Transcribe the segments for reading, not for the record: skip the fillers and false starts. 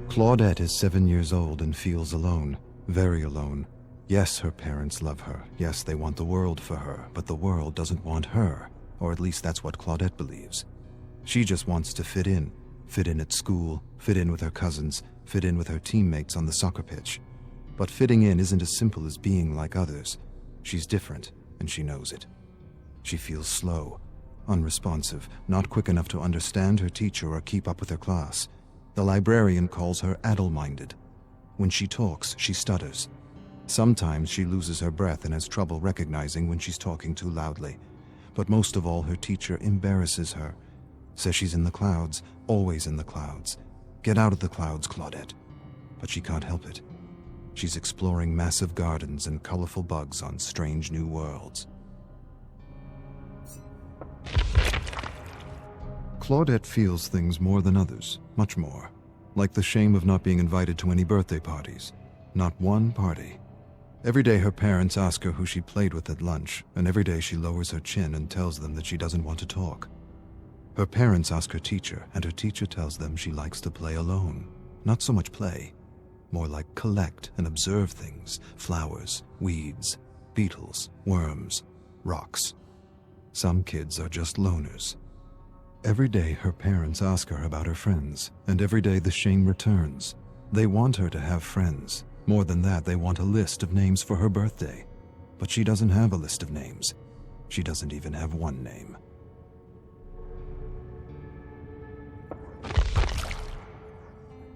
Claudette is 7 years old and feels alone, very alone. Yes, her parents love her. Yes, they want the world for her, but the world doesn't want her, or at least that's what Claudette believes. She just wants to fit in at school, fit in with her cousins, fit in with her teammates on the soccer pitch. But fitting in isn't as simple as being like others. She's different, and she knows it. She feels slow, unresponsive, not quick enough to understand her teacher or keep up with her class. The librarian calls her addle-minded. When she talks, she stutters. Sometimes she loses her breath and has trouble recognizing when she's talking too loudly. But most of all, her teacher embarrasses her. Says she's in the clouds, always in the clouds. Get out of the clouds, Claudette. But she can't help it. She's exploring massive gardens and colorful bugs on strange new worlds. Claudette feels things more than others, much more. Like the shame of not being invited to any birthday parties. Not one party. Every day her parents ask her who she played with at lunch, and every day she lowers her chin and tells them that she doesn't want to talk. Her parents ask her teacher, and her teacher tells them she likes to play alone. Not so much play, more like collect and observe things, flowers, weeds, beetles, worms, rocks. Some kids are just loners. Every day her parents ask her about her friends, and every day the shame returns. They want her to have friends. More than that, they want a list of names for her birthday. But she doesn't have a list of names. She doesn't even have one name.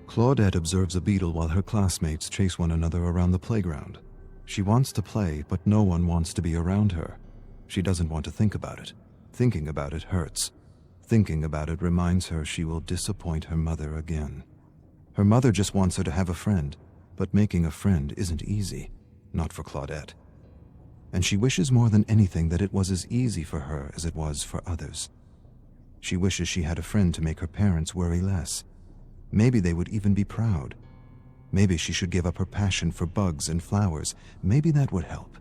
Claudette observes a beetle while her classmates chase one another around the playground. She wants to play, but no one wants to be around her. She doesn't want to think about it. Thinking about it hurts. Thinking about it reminds her she will disappoint her mother again. Her mother just wants her to have a friend, but making a friend isn't easy, not for Claudette. And she wishes more than anything that it was as easy for her as it was for others. She wishes she had a friend to make her parents worry less. Maybe they would even be proud. Maybe she should give up her passion for bugs and flowers. Maybe that would help.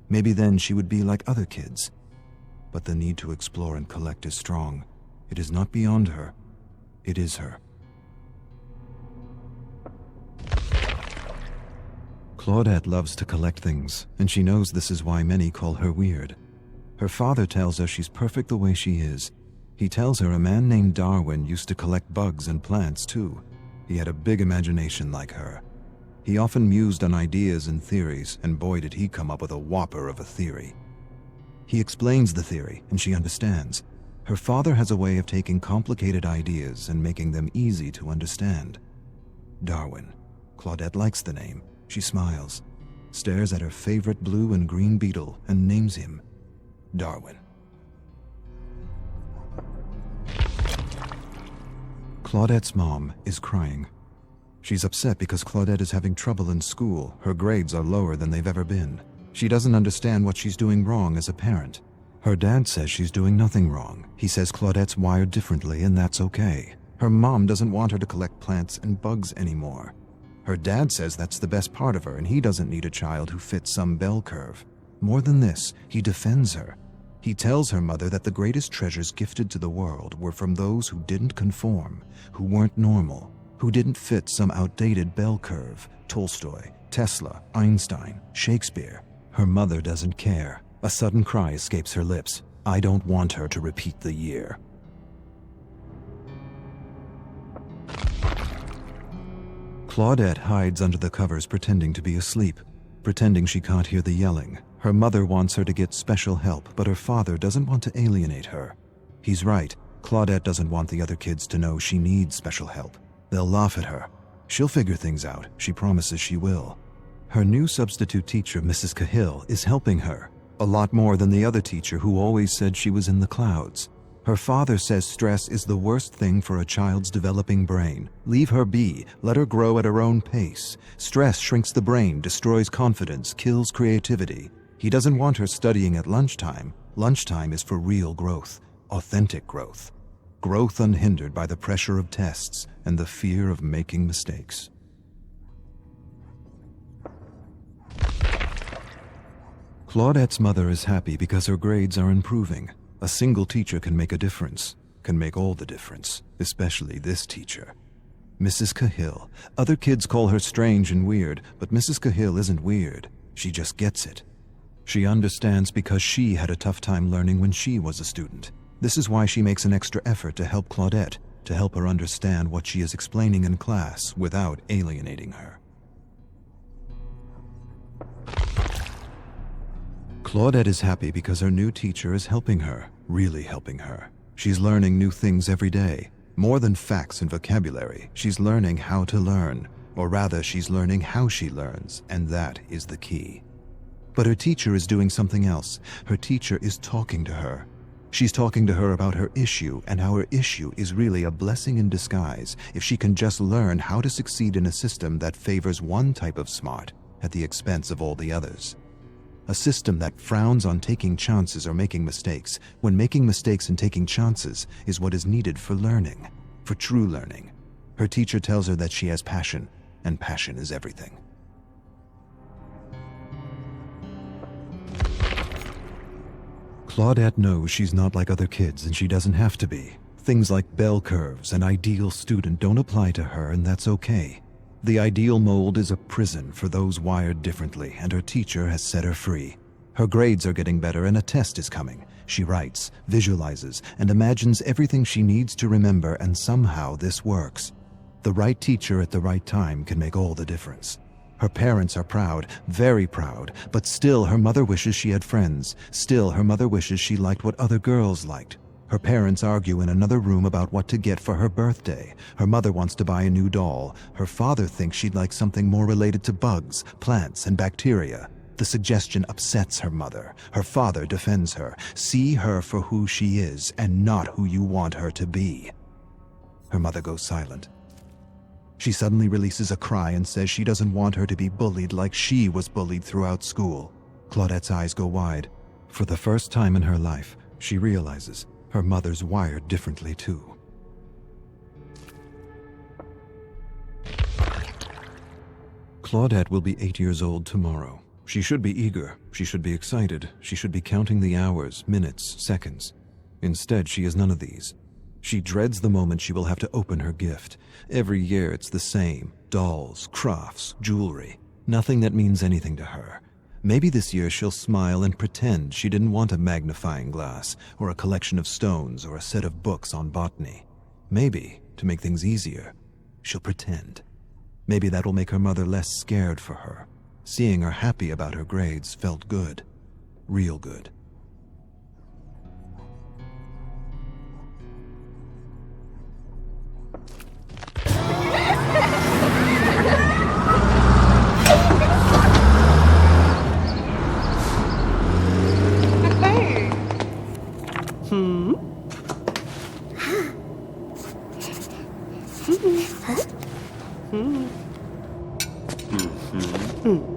Maybe then she would be like other kids. But the need to explore and collect is strong. It is not beyond her. It is her. Claudette loves to collect things, and she knows this is why many call her weird. Her father tells her she's perfect the way she is. He tells her a man named Darwin used to collect bugs and plants too. He had a big imagination like her. He often mused on ideas and theories, and boy did he come up with a whopper of a theory. He explains the theory, and she understands. Her father has a way of taking complicated ideas and making them easy to understand. Darwin. Claudette likes the name. She smiles, stares at her favorite blue and green beetle, and names him Darwin. Claudette's mom is crying. She's upset because Claudette is having trouble in school. Her grades are lower than they've ever been. She doesn't understand what she's doing wrong as a parent. Her dad says she's doing nothing wrong. He says Claudette's wired differently, and that's okay. Her mom doesn't want her to collect plants and bugs anymore. Her dad says that's the best part of her, and he doesn't need a child who fits some bell curve. More than this, he defends her. He tells her mother that the greatest treasures gifted to the world were from those who didn't conform, who weren't normal, who didn't fit some outdated bell curve. Tolstoy, Tesla, Einstein, Shakespeare. Her mother doesn't care. A sudden cry escapes her lips. I don't want her to repeat the year. Claudette hides under the covers pretending to be asleep, pretending she can't hear the yelling. Her mother wants her to get special help, but her father doesn't want to alienate her. He's right. Claudette doesn't want the other kids to know she needs special help. They'll laugh at her. She'll figure things out. She promises she will. Her new substitute teacher, Mrs. Cahill, is helping her. A lot more than the other teacher who always said she was in the clouds. Her father says stress is the worst thing for a child's developing brain. Leave her be. Let her grow at her own pace. Stress shrinks the brain, destroys confidence, kills creativity. He doesn't want her studying at lunchtime. Lunchtime is for real growth, authentic growth. Growth unhindered by the pressure of tests and the fear of making mistakes. Claudette's mother is happy because her grades are improving. A single teacher can make a difference, can make all the difference, especially this teacher. Mrs. Cahill. Other kids call her strange and weird, but Mrs. Cahill isn't weird. She just gets it. She understands because she had a tough time learning when she was a student. This is why she makes an extra effort to help Claudette, to help her understand what she is explaining in class without alienating her. Claudette is happy because her new teacher is helping her, really helping her. She's learning new things every day. More than facts and vocabulary, she's learning how to learn, or rather, she's learning how she learns, and that is the key. But her teacher is doing something else. Her teacher is talking to her. She's talking to her about her issue, and how her issue is really a blessing in disguise if she can just learn how to succeed in a system that favors one type of smart at the expense of all the others. A system that frowns on taking chances or making mistakes, when making mistakes and taking chances is what is needed for learning, for true learning. Her teacher tells her that she has passion, and passion is everything. Claudette knows she's not like other kids, and she doesn't have to be. Things like bell curves and ideal student don't apply to her, and that's okay. The ideal mold is a prison for those wired differently, and her teacher has set her free. Her grades are getting better and a test is coming. She writes, visualizes, and imagines everything she needs to remember, and somehow this works. The right teacher at the right time can make all the difference. Her parents are proud, very proud, but still her mother wishes she had friends. Still her mother wishes she liked what other girls liked. Her parents argue in another room about what to get for her birthday. Her mother wants to buy a new doll. Her father thinks she'd like something more related to bugs, plants, and bacteria. The suggestion upsets her mother. Her father defends her. See her for who she is and not who you want her to be. Her mother goes silent. She suddenly releases a cry and says she doesn't want her to be bullied like she was bullied throughout school. Claudette's eyes go wide. For the first time in her life, she realizes her mother's wired differently too. Claudette will be 8 years old tomorrow. She should be eager. She should be excited. She should be counting the hours, minutes, seconds. Instead, she is none of these. She dreads the moment she will have to open her gift. Every year it's the same. Dolls, crafts, jewelry. Nothing that means anything to her. Maybe this year she'll smile and pretend she didn't want a magnifying glass, or a collection of stones, or a set of books on botany. Maybe, to make things easier, she'll pretend. Maybe that'll make her mother less scared for her. Seeing her happy about her grades felt good. Real good. Hmm.